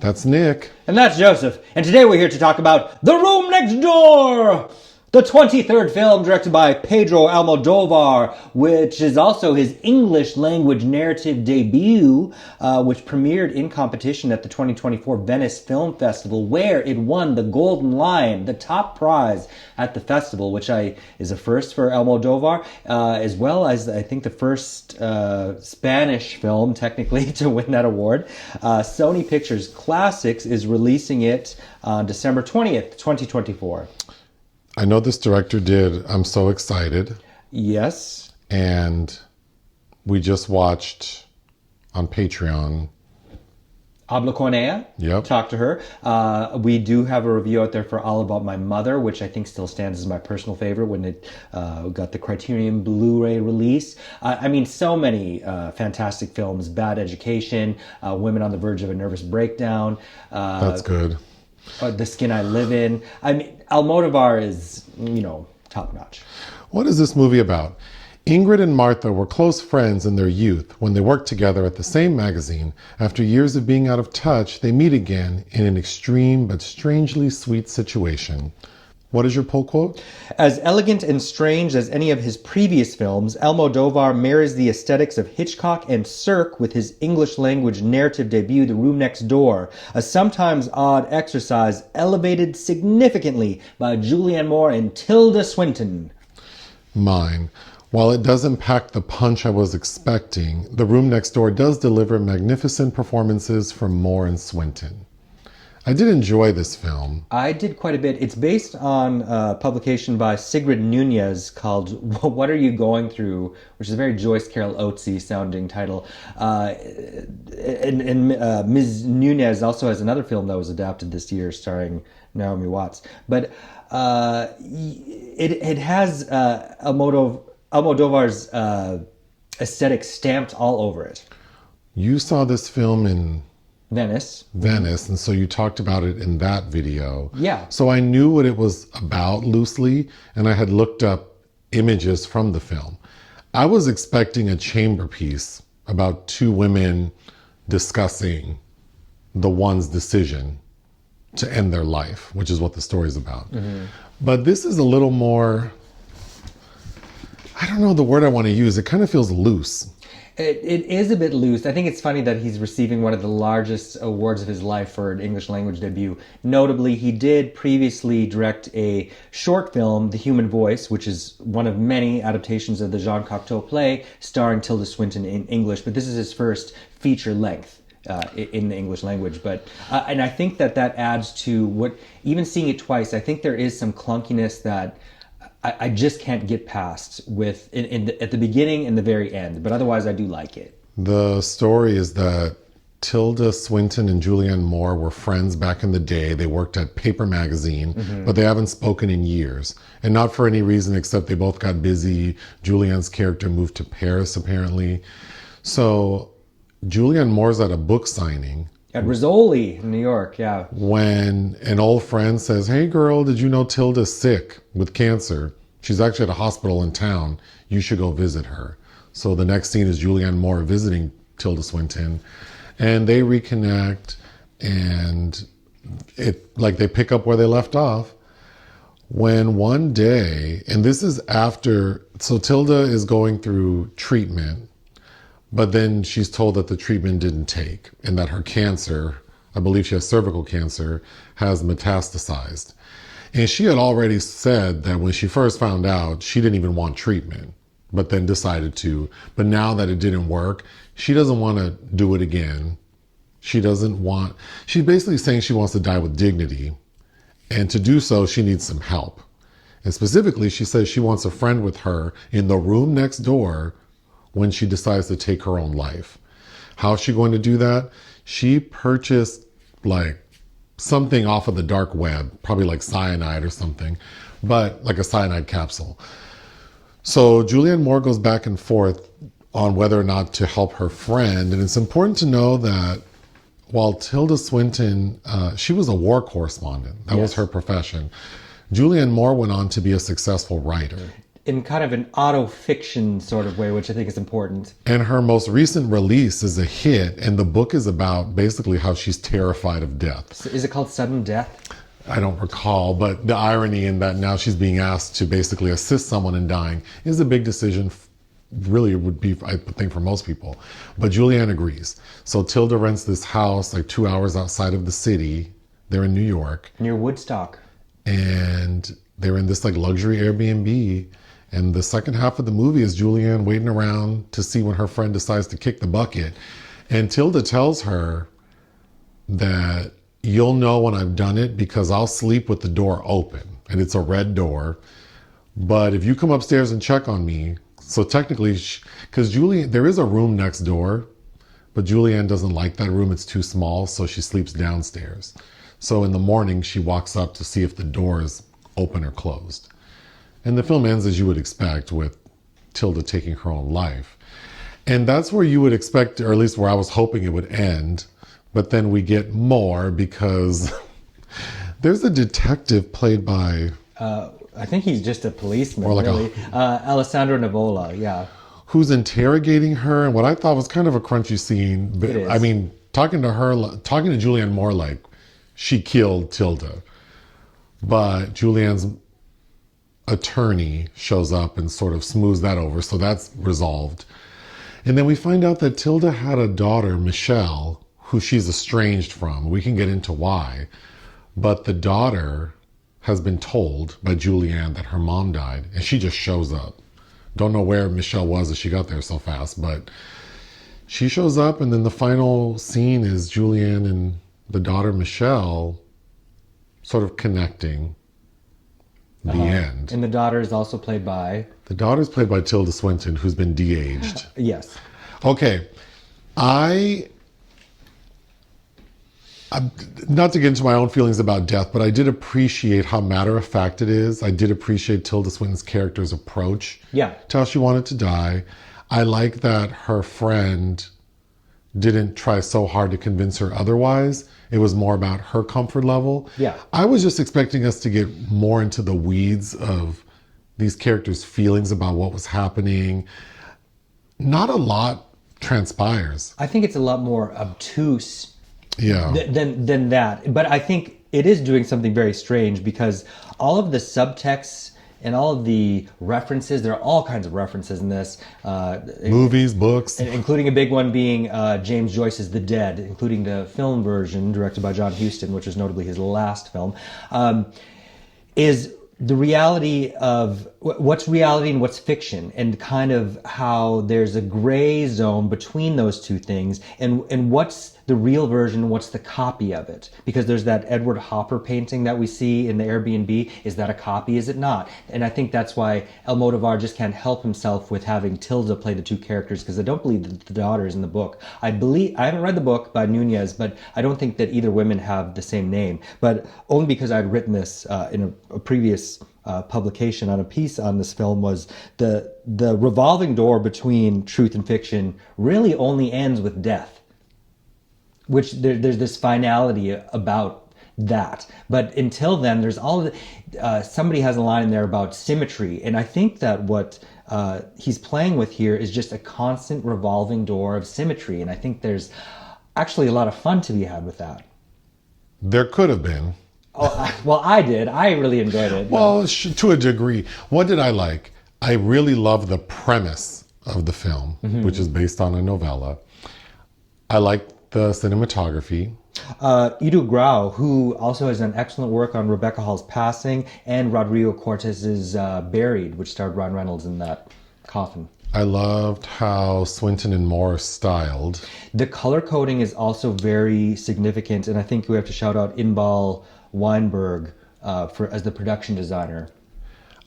That's Nick. And that's Joseph. And today we're here to talk about The Room Next Door, the 23rd film directed by Pedro Almodóvar, which is also his English language narrative debut, which premiered in competition at the 2024 Venice Film Festival, where it won the Golden Lion, the top prize at the festival, which is a first for Almodóvar, as well as I think the first Spanish film, technically, to win that award. Sony Pictures Classics is releasing it on December 20th, 2024. I know this director did I'm So Excited. Yes. And we just watched on Patreon. Hablo con ella. Yep. Talk to her. We do have a review out there for All About My Mother, which I think still stands as my personal favorite when it got the Criterion Blu-ray release. I mean, so many fantastic films. Bad Education, Women on the Verge of a Nervous Breakdown. That's good. The Skin I Live In. I mean, Almodóvar is, top notch. What is this movie about? Ingrid and Martha were close friends in their youth. When they worked together at the same magazine, after years of being out of touch, they meet again in an extreme but strangely sweet situation. What is your pull quote? As elegant and strange as any of his previous films, Almodóvar marries the aesthetics of Hitchcock and Cirque with his English language narrative debut, The Room Next Door, a sometimes odd exercise elevated significantly by Julianne Moore and Tilda Swinton. Mine. While it doesn't pack the punch I was expecting, The Room Next Door does deliver magnificent performances from Moore and Swinton. I did enjoy this film. I did quite a bit. It's based on a publication by Sigrid Nunez called What Are You Going Through, which is a very Joyce Carol Oatesy sounding title. And Ms. Nunez also has another film that was adapted this year starring Naomi Watts. But it has Almodóvar's aesthetic stamped all over it. You saw this film in Venice, and so you talked about it in that video. Yeah. So I knew what it was about loosely, and I had looked up images from the film. I was expecting a chamber piece about two women discussing the one's decision to end their life, which is what the story's about. Mm-hmm. But this is a little more, I don't know the word I want to use. It kind of feels loose. It is a bit loose. I think it's funny that he's receiving one of the largest awards of his life for an English language debut. Notably, he did previously direct a short film, The Human Voice, which is one of many adaptations of the Jean Cocteau play starring Tilda Swinton in English. But this is his first feature length in the English language. But and I think that adds to what, even seeing it twice, I think there is some clunkiness that I just can't get past with at the beginning and the very end, but otherwise I do like it. The story is that Tilda Swinton and Julianne Moore were friends back in the day. They worked at Paper Magazine, but they haven't spoken in years. And not for any reason except they both got busy. Julianne's character moved to Paris, apparently. So Julianne Moore's at a book signing. At Rizzoli in New York, yeah. When an old friend says, "Hey girl, did you know Tilda's sick with cancer? She's actually at a hospital in town. You should go visit her." So the next scene is Julianne Moore visiting Tilda Swinton, and they reconnect, and they pick up where they left off. When one day, and this is after, so Tilda is going through treatment, but then she's told that the treatment didn't take and that her cancer, I believe she has cervical cancer, has metastasized. And she had already said that when she first found out, she didn't even want treatment, but then decided to. But now that it didn't work, she doesn't want to do it again. She's basically saying she wants to die with dignity. And to do so, she needs some help. And specifically, she says she wants a friend with her in the room next door when she decides to take her own life. How is she going to do that? She purchased something off of the dark web, probably like cyanide or something, but like a cyanide capsule. So Julianne Moore goes back and forth on whether or not to help her friend. And it's important to know that while Tilda Swinton, she was a war correspondent. That was her profession. Julianne Moore went on to be a successful writer. in kind of an auto-fiction sort of way, which I think is important. And her most recent release is a hit, and the book is about basically how she's terrified of death. So is it called Sudden Death? I don't recall, but the irony in that now she's being asked to basically assist someone in dying is a big decision. Really, it would be, I think, for most people. But Julianne agrees. So Tilda rents this house like 2 hours outside of the city. They're in New York. Near Woodstock. And they're in this like luxury Airbnb. And the second half of the movie is Julianne waiting around to see when her friend decides to kick the bucket. And Tilda tells her that you'll know when I've done it because I'll sleep with the door open. And it's a red door. But if you come upstairs and check on me, so technically, because there is a room next door, but Julianne doesn't like that room. It's too small, so she sleeps downstairs. So in the morning, she walks up to see if the door is open or closed. And the film ends as you would expect, with Tilda taking her own life. And that's where you would expect, or at least where I was hoping it would end. But then we get more because there's a detective played by... I think he's just a policeman, or like really. Alessandro Nivola, yeah. Who's interrogating her. And what I thought was kind of a crunchy scene. But, It is. I mean, talking to Julianne Moore like she killed Tilda. But Julianne's attorney shows up and sort of smooths that over, so that's resolved. And then we find out that Tilda had a daughter, Michelle, who she's estranged from. We can get into why. But the daughter has been told by Julianne that her mom died, and she just shows up. Don't know where Michelle was as she got there so fast, but she shows up, and then the final scene is Julianne and the daughter, Michelle, sort of connecting. The end. And the daughter is also played by... The daughter's played by Tilda Swinton, who's been de-aged. Yes. Okay. I'm not to get into my own feelings about death, but I did appreciate how matter-of-fact it is. I did appreciate Tilda Swinton's character's approach Yeah. to how she wanted to die. I like that her friend didn't try so hard to convince her otherwise. It was more about her comfort level. Yeah. I was just expecting us to get more into the weeds of these characters' feelings about what was happening. Not a lot transpires. I think it's a lot more obtuse Yeah. than that. But I think it is doing something very strange because all of the subtexts and all of the references, there are all kinds of references in this. Movies, books. Including a big one being James Joyce's The Dead, including the film version directed by John Huston, which was notably his last film, is the reality of what's reality and what's fiction, and kind of how there's a gray zone between those two things, and what's the real version, what's the copy of it. Because there's that Edward Hopper painting that we see in the Airbnb. Is that a copy? Is it not? And I think that's why Almodóvar just can't help himself with having Tilda play the two characters, because I don't believe that the daughter is in the book. I haven't read the book by Nunez, but I don't think that either women have the same name. But only because I'd written this in a previous publication on a piece on this film, was the revolving door between truth and fiction really only ends with death. Which there's this finality about that. But until then, there's all of the, somebody has a line in there about symmetry. And I think that what he's playing with here is just a constant revolving door of symmetry. And I think there's actually a lot of fun to be had with that. There could have been. Well, I did. I really enjoyed it. Well, to a degree. What did I like? I really love the premise of the film, which is based on a novella. I like the cinematography. Edu Grau, who also has done excellent work on Rebecca Hall's Passing and Rodrigo Cortez's Buried, which starred Ryan Reynolds in that coffin. I loved how Swinton and Moore styled. The color coding is also very significant, and I think we have to shout out Inbal Weinberg as the production designer.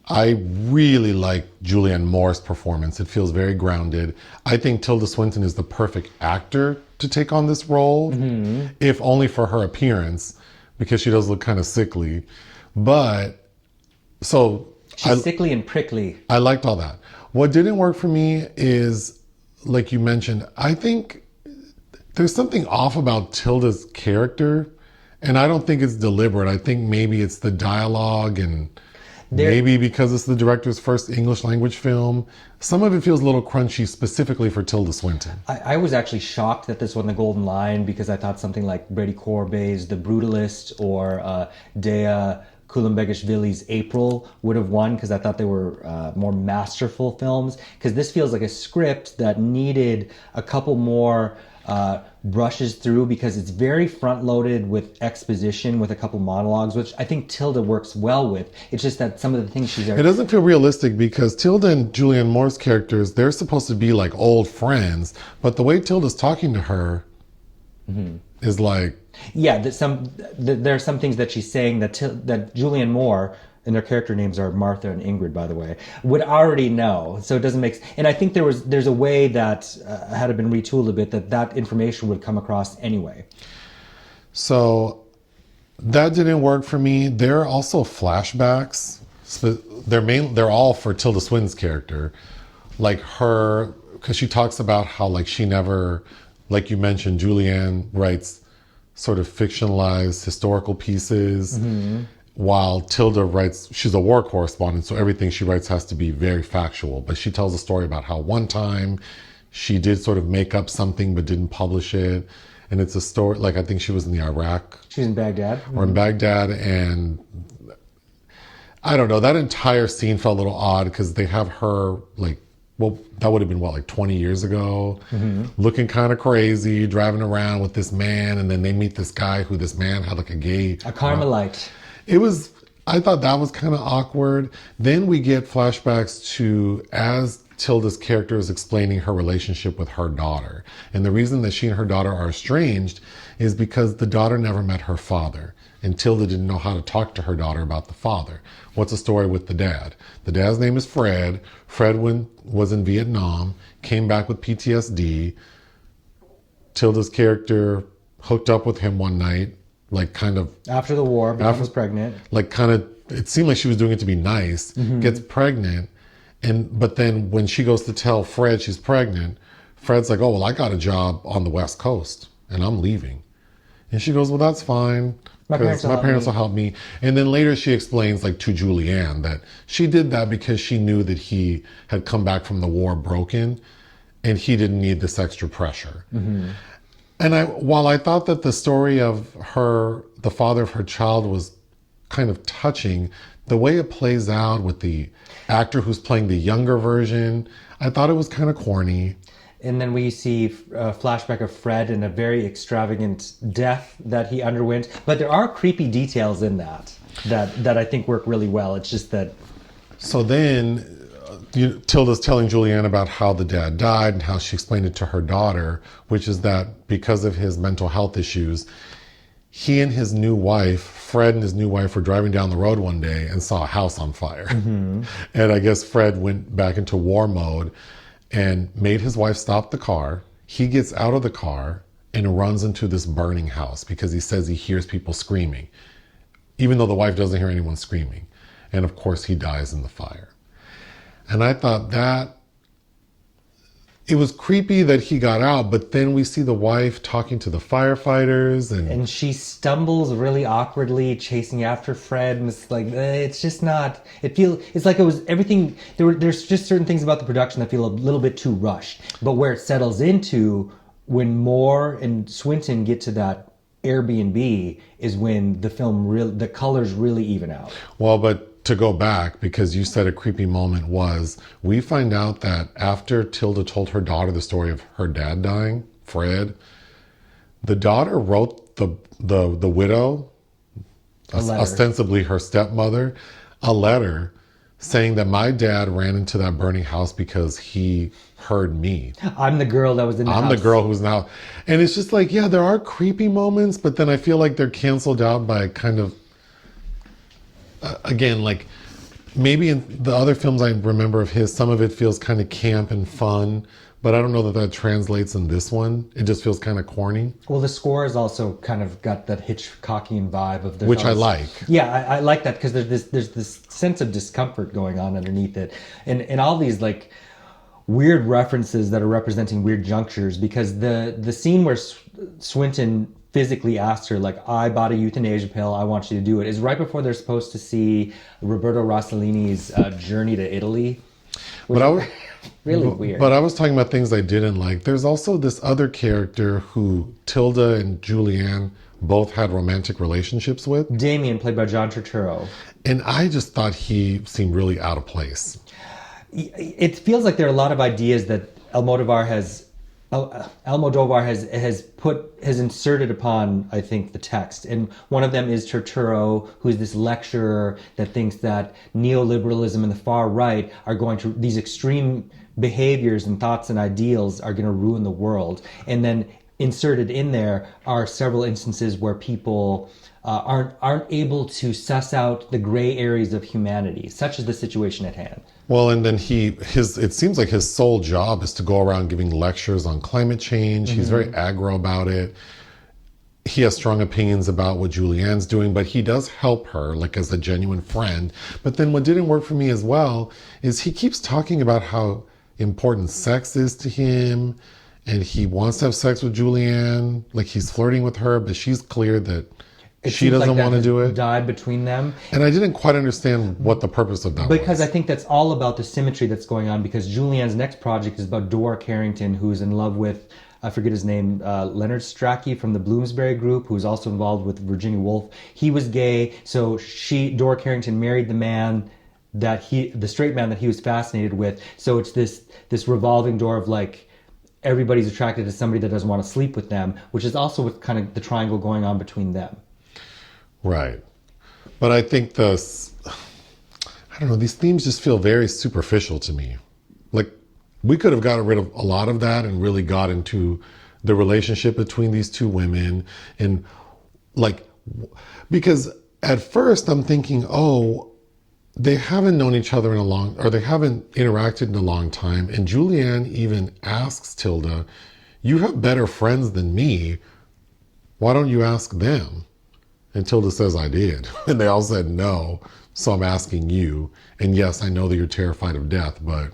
I really like Julianne Moore's performance. It feels very grounded. I think Tilda Swinton is the perfect actor to take on this role, if only for her appearance, because she does look kind of sickly. But, so... She's sickly and prickly. I liked all that. What didn't work for me is, like you mentioned, I think there's something off about Tilda's character, and I don't think it's deliberate. I think maybe it's the dialogue and... Maybe because it's the director's first English language film. Some of it feels a little crunchy specifically for Tilda Swinton. I was actually shocked that this won the Golden Lion because I thought something like Brady Corbet's The Brutalist or Dea Kulembegishvili's April would have won because I thought they were more masterful films. Because this feels like a script that needed a couple more brushes through because it's very front-loaded with exposition with a couple monologues, which I think Tilda works well with. It's just that some of the things she's... It doesn't feel realistic because Tilda and Julianne Moore's characters, they're supposed to be like old friends, but the way Tilda's talking to her is like... Yeah, there are some things that she's saying that Julianne Moore, and their character names are Martha and Ingrid, by the way, would already know. So it doesn't make... And I think there's a way that, had it been retooled a bit, that information would come across anyway. So that didn't work for me. There are also flashbacks. They're all for Tilda Swinton's character. Like her... Because she talks about how like she never... Like you mentioned, Julianne writes sort of fictionalized historical pieces, while Tilda writes, she's a war correspondent, so everything she writes has to be very factual. But she tells a story about how one time she did sort of make up something but didn't publish it. And it's a story, like I think she was in the Iraq. She's in Baghdad. Or in Baghdad, and I don't know, that entire scene felt a little odd because they have her like, well, that would have been, like 20 years ago, looking kind of crazy, driving around with this man, and then they meet this guy who this man had like a Carmelite. I thought that was kind of awkward. Then we get flashbacks to as Tilda's character is explaining her relationship with her daughter. And the reason that she and her daughter are estranged is because the daughter never met her father. And Tilda didn't know how to talk to her daughter about the father. What's the story with the dad? The dad's name is Fred. Fred was in Vietnam, came back with PTSD. Tilda's character hooked up with him one night, like kind of... After the war, because she was pregnant. Like kind of, it seemed like she was doing it to be nice, gets pregnant. But then when she goes to tell Fred she's pregnant, Fred's like, oh, well, I got a job on the West Coast and I'm leaving. And she goes, well, that's fine. My parents will help me. And then later she explains, like, to Julianne that she did that because she knew that he had come back from the war broken and he didn't need this extra pressure. And while I thought that the story of the father of her child was kind of touching, the way it plays out with the actor who's playing the younger version, I thought it was kind of corny. And then we see a flashback of Fred and a very extravagant death that he underwent. But there are creepy details in that I think work really well. It's just that... So then Tilda's telling Julianne about how the dad died and how she explained it to her daughter, which is that because of his mental health issues, he and his new wife, Fred and his new wife, were driving down the road one day and saw a house on fire. And I guess Fred went back into war mode and made his wife stop the car. He gets out of the car and runs into this burning house because he says he hears people screaming, even though the wife doesn't hear anyone screaming. And of course he dies in the fire. And I thought that it was creepy that he got out, but then we see the wife talking to the firefighters and she stumbles really awkwardly chasing after Fred, and it's like it's just not, it's like it was everything. There's just certain things about the production that feel a little bit too rushed, but where it settles into when Moore and Swinton get to that Airbnb is when the colors really even out. Well, but to go back, because you said a creepy moment was, we find out that after Tilda told her daughter the story of her dad dying, Fred, the daughter wrote the widow, ostensibly her stepmother, a letter saying that my dad ran into that burning house because he heard me. I'm the girl that was in the house. I'm the girl who was in the house. And it's just like, yeah, there are creepy moments, but then I feel like they're canceled out by kind of, again, like maybe in the other films I remember of his, some of it feels kind of camp and fun, but I don't know that translates in this one. It just feels kind of corny. Well, the score has also kind of got that Hitchcockian vibe of which I like. Yeah, I like that because there's this sense of discomfort going on underneath it, and all these like weird references that are representing weird junctures. Because the scene where Swinton physically asks her, like, I bought a euthanasia pill, I want you to do it, is right before they're supposed to see Roberto Rossellini's journey to Italy. But I was really weird. But I was talking about things I didn't like. There's also this other character who Tilda and Julianne both had romantic relationships with. Damian, played by John Turturro. And I just thought he seemed really out of place. It feels like there are a lot of ideas that Almodóvar has inserted upon, I think, the text. And one of them is Turturro, who's this lecturer that thinks that neoliberalism and the far right are going to, these extreme behaviors and thoughts and ideals are going to ruin the world. And then inserted in there are several instances where people aren't able to suss out the gray areas of humanity, such as the situation at hand. Well, and then it seems like his sole job is to go around giving lectures on climate change. He's very aggro about it. He has strong opinions about what Julianne's doing, but he does help her, like, as a genuine friend. But then what didn't work for me as well is he keeps talking about how important sex is to him, and he wants to have sex with Julianne, like he's flirting with her, but she's clear that she doesn't want to do it. Died between them. And I didn't quite understand what the purpose of that was. Because I think that's all about the symmetry that's going on, because Julianne's next project is about Dora Carrington, who's in love with, I forget his name, Leonard Strachey from the Bloomsbury Group, who's also involved with Virginia Woolf. He was gay, so Dora Carrington married the straight man that he was fascinated with. So it's this revolving door of, like, everybody's attracted to somebody that doesn't want to sleep with them, which is also with kind of the triangle going on between them. Right. But I think I don't know, these themes just feel very superficial to me. Like, we could have gotten rid of a lot of that and really got into the relationship between these two women. And, like, because at first I'm thinking, oh, they haven't known each other they haven't interacted in a long time. And Julianne even asks Tilda, you have better friends than me. Why don't you ask them? And Tilda says, I did. And they all said no. So I'm asking you. And yes, I know that you're terrified of death, but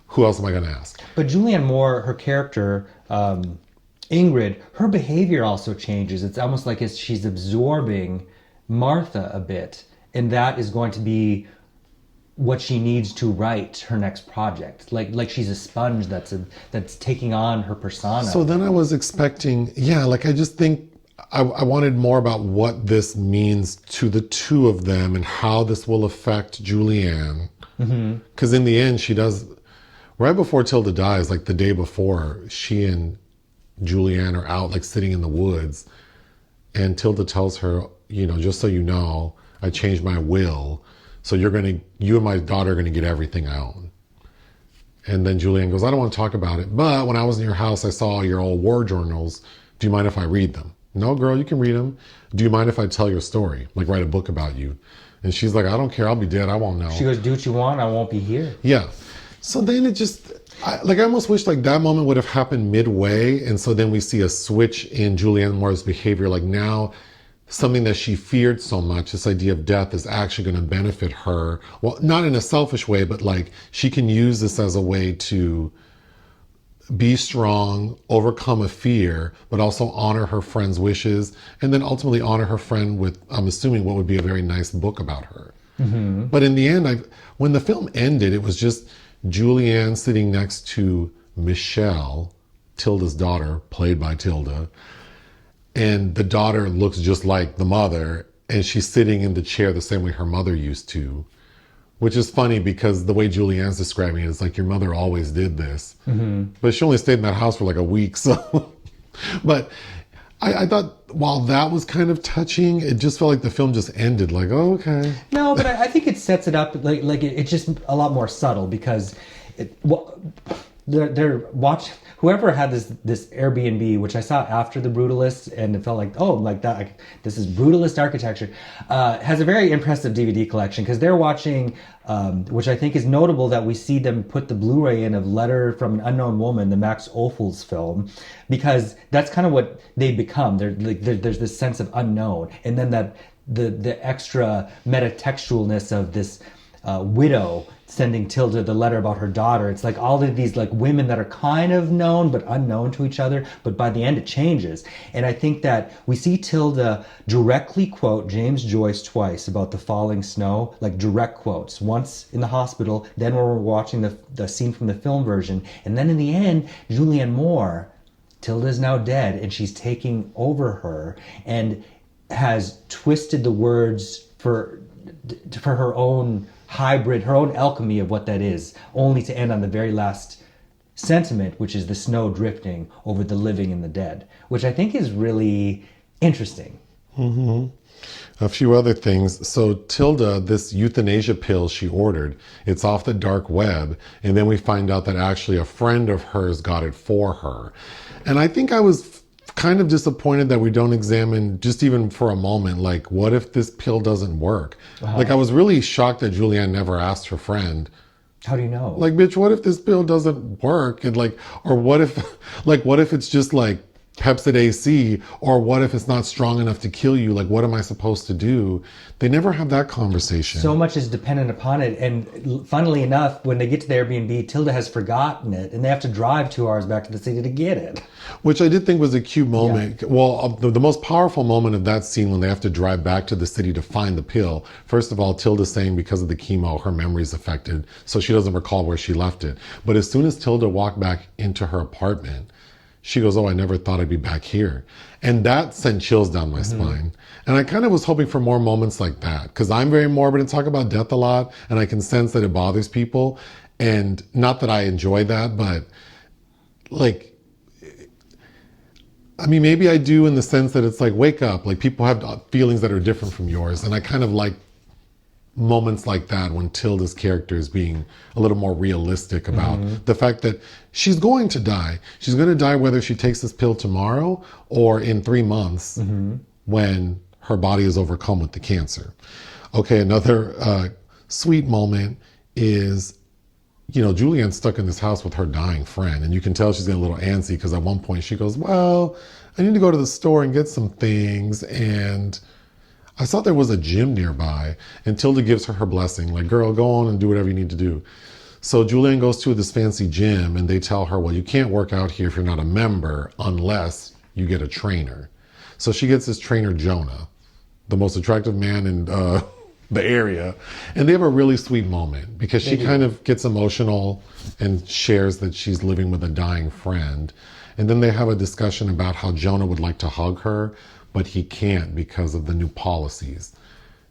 who else am I going to ask? But Julianne Moore, her character, Ingrid, her behavior also changes. It's almost like she's absorbing Martha a bit. And that is going to be what she needs to write her next project. Like she's a sponge that's taking on her persona. So then I was expecting, I just think I wanted more about what this means to the two of them and how this will affect Julianne. Because in the end, she does, right before Tilda dies, like the day before, she and Julianne are out, like, sitting in the woods. And Tilda tells her, just so you know, I changed my will, so you and my daughter are going to get everything I own. And then Julianne goes, I don't want to talk about it, but when I was in your house, I saw your old war journals. Do you mind if I read them? No, girl, you can read them. Do you mind if I tell your story? Like, write a book about you? And she's like, I don't care. I'll be dead. I won't know. She goes, do what you want. I won't be here. Yeah. So then it just, I almost wish, like, that moment would have happened midway. And so then we see a switch in Julianne Moore's behavior. Like, now, something that she feared so much, this idea of death, is actually going to benefit her. Well, not in a selfish way, but, like, she can use this as a way to be strong, overcome a fear, but also honor her friend's wishes, and then ultimately honor her friend with, I'm assuming, what would be a very nice book about her. But in the end, when the film ended, it was just Julianne sitting next to Michelle, Tilda's daughter, played by Tilda, and the daughter looks just like the mother, and she's sitting in the chair the same way her mother used to, which is funny because the way Julianne's describing it is like, your mother always did this. But she only stayed in that house for like a week. So, but I thought while that was kind of touching, it just felt like the film just ended like, oh, okay. No, but I think it sets it up like it's just a lot more subtle because they're watching. Whoever had this Airbnb, which I saw after The Brutalist, and it felt like, oh, like that, like, this is brutalist architecture, has a very impressive DVD collection because they're watching, which I think is notable that we see them put the Blu-ray in of Letter from an Unknown Woman, the Max Ophuls film, because that's kind of what they become. There's this sense of unknown, and then that the extra metatextualness of this widow sending Tilda the letter about her daughter. It's like all of these like women that are kind of known but unknown to each other, but by the end it changes. And I think that we see Tilda directly quote James Joyce twice about the falling snow, like direct quotes. Once in the hospital, then when we're watching the scene from the film version, and then in the end, Julianne Moore, Tilda's now dead and she's taking over her and has twisted the words for her own hybrid, her own alchemy of what that is, only to end on the very last sentiment, which is the snow drifting over the living and the dead, which I think is really interesting. Mm-hmm. A few other things. So Tilda, this euthanasia pill she ordered, it's off the dark web. And then we find out that actually a friend of hers got it for her. And I think I was kind of disappointed that we don't examine just even for a moment, like, what if this pill doesn't work? Like, I was really shocked that Julianne never asked her friend. How do you know? Like, bitch, what if this pill doesn't work? And like, or what if it's just like Pepsid AC, or what if it's not strong enough to kill you? Like, what am I supposed to do? They never have that conversation. So much is dependent upon it. And funnily enough, when they get to the Airbnb, Tilda has forgotten it and they have to drive 2 hours back to the city to get it. Which I did think was a cute moment. Yeah. Well, the most powerful moment of that scene when they have to drive back to the city to find the pill. First of all, Tilda's saying because of the chemo, her memory's affected. So she doesn't recall where she left it. But as soon as Tilda walked back into her apartment, she goes, oh, I never thought I'd be back here. And that sent chills down my spine. And I kind of was hoping for more moments like that, because I'm very morbid and talk about death a lot. And I can sense that it bothers people. And not that I enjoy that, but like, I mean, maybe I do in the sense that it's like, wake up. Like, people have feelings that are different from yours. And I kind of like moments like that when Tilda's character is being a little more realistic about the fact that she's going to die. She's going to die whether she takes this pill tomorrow or in 3 months when her body is overcome with the cancer. Okay, another sweet moment is, you know, Julianne's stuck in this house with her dying friend, and you can tell she's getting a little antsy because at one point she goes, well, I need to go to the store and get some things, and I thought there was a gym nearby. And Tilda gives her blessing, like, girl, go on and do whatever you need to do. So Julianne goes to this fancy gym and they tell her, well, you can't work out here if you're not a member unless you get a trainer. So she gets this trainer, Jonah, the most attractive man in the area. And they have a really sweet moment because she kind of gets emotional and shares that she's living with a dying friend. And then they have a discussion about how Jonah would like to hug her, but he can't because of the new policies.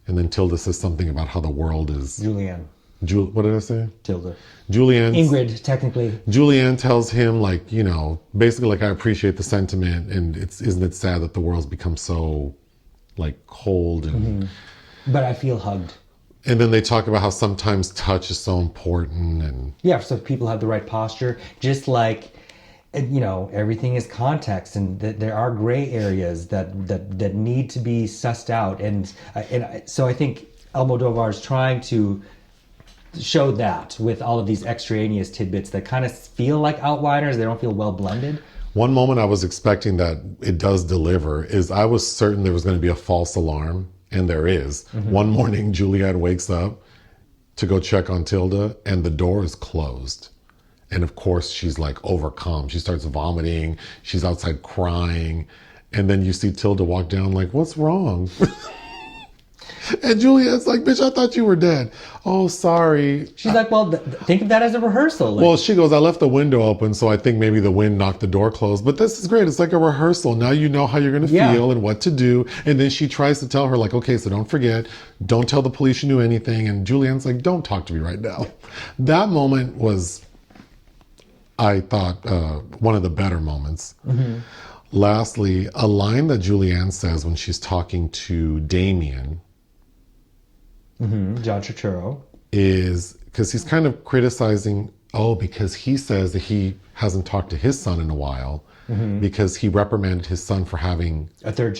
And then Tilda says something about how the world is... Julianne. What did I say? Tilda. Julianne. Ingrid, technically. Julianne tells him, like, you know, basically, like, I appreciate the sentiment, and isn't it sad that the world's become so, like, cold and... But I feel hugged. And then they talk about how sometimes touch is so important, and... Yeah, so people have the right posture, just like... You know, everything is context, and there are gray areas that need to be sussed out, and so I think Almodóvar is trying to show that with all of these extraneous tidbits that kind of feel like outliners. They don't feel well blended. One moment I was expecting that it does deliver is I was certain there was going to be a false alarm, and there is. One morning, Julianne wakes up to go check on Tilda, and the door is closed. And of course, she's like overcome. She starts vomiting. She's outside crying. And then you see Tilda walk down like, what's wrong? And Juliette's like, bitch, I thought you were dead. Oh, sorry. She's like, well, think of that as a rehearsal. Like, well, she goes, I left the window open, so I think maybe the wind knocked the door closed. But this is great. It's like a rehearsal. Now you know how you're going to feel and what to do. And then she tries to tell her, like, okay, so don't forget. Don't tell the police you knew anything. And Julianne's like, don't talk to me right now. That moment was... I thought one of the better moments. Lastly, a line that Julianne says when she's talking to Damian, John Turturro, is because he's kind of criticizing, because he says that he hasn't talked to his son in a while because he reprimanded his son for having a third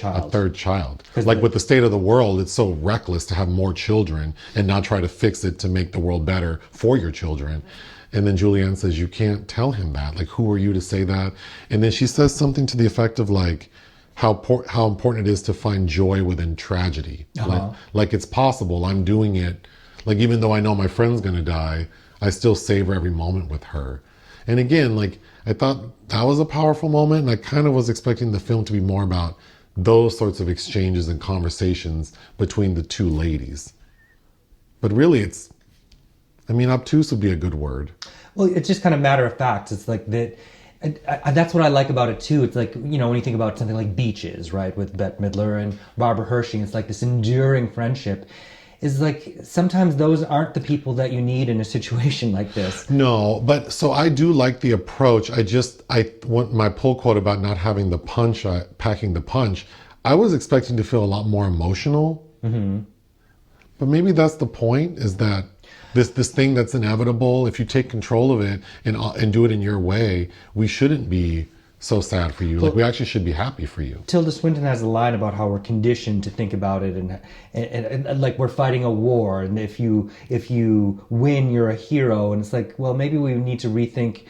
child. Like with the state of the world, it's so reckless to have more children and not try to fix it to make the world better for your children. And then Julianne says, you can't tell him that. Like, who are you to say that? And then she says something to the effect of, like, how important it is to find joy within tragedy. Like it's possible. I'm doing it. Like, even though I know my friend's gonna die, I still savor every moment with her. And again, like, I thought that was a powerful moment, and I kind of was expecting the film to be more about those sorts of exchanges and conversations between the two ladies. But really, obtuse would be a good word. Well, it's just kind of matter of fact. It's like that. That's what I like about it too. It's like, when you think about something like Beaches, right, with Bette Midler and Barbara Hershey, it's like this enduring friendship. Is like sometimes those aren't the people that you need in a situation like this. No, but so I do like the approach. I want my pull quote about not having the punch, packing the punch. I was expecting to feel a lot more emotional. Mm-hmm. But maybe that's the point, is that this thing that's inevitable, if you take control of it and do it in your way, we shouldn't be so sad for you. Like, we actually should be happy for you. Tilda Swinton has a line about how we're conditioned to think about it and like we're fighting a war, and if you win, you're a hero. And it's like, well, maybe we need to rethink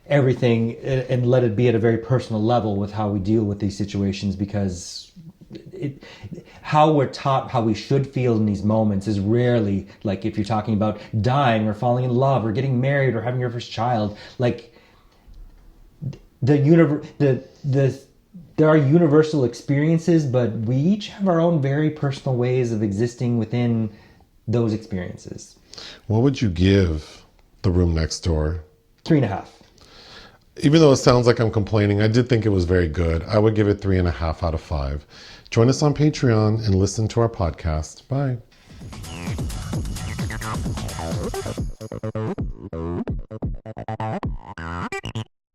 everything and let it be at a very personal level with how we deal with these situations, because how we're taught how we should feel in these moments is rarely like if you're talking about dying or falling in love or getting married or having your first child. Like, there are universal experiences, but we each have our own very personal ways of existing within those experiences. What would you give The Room Next Door? 3.5. Even though it sounds like I'm complaining, I did think it was very good. I would give it 3.5 out of 5. Join us on Patreon and listen to our podcast. Bye.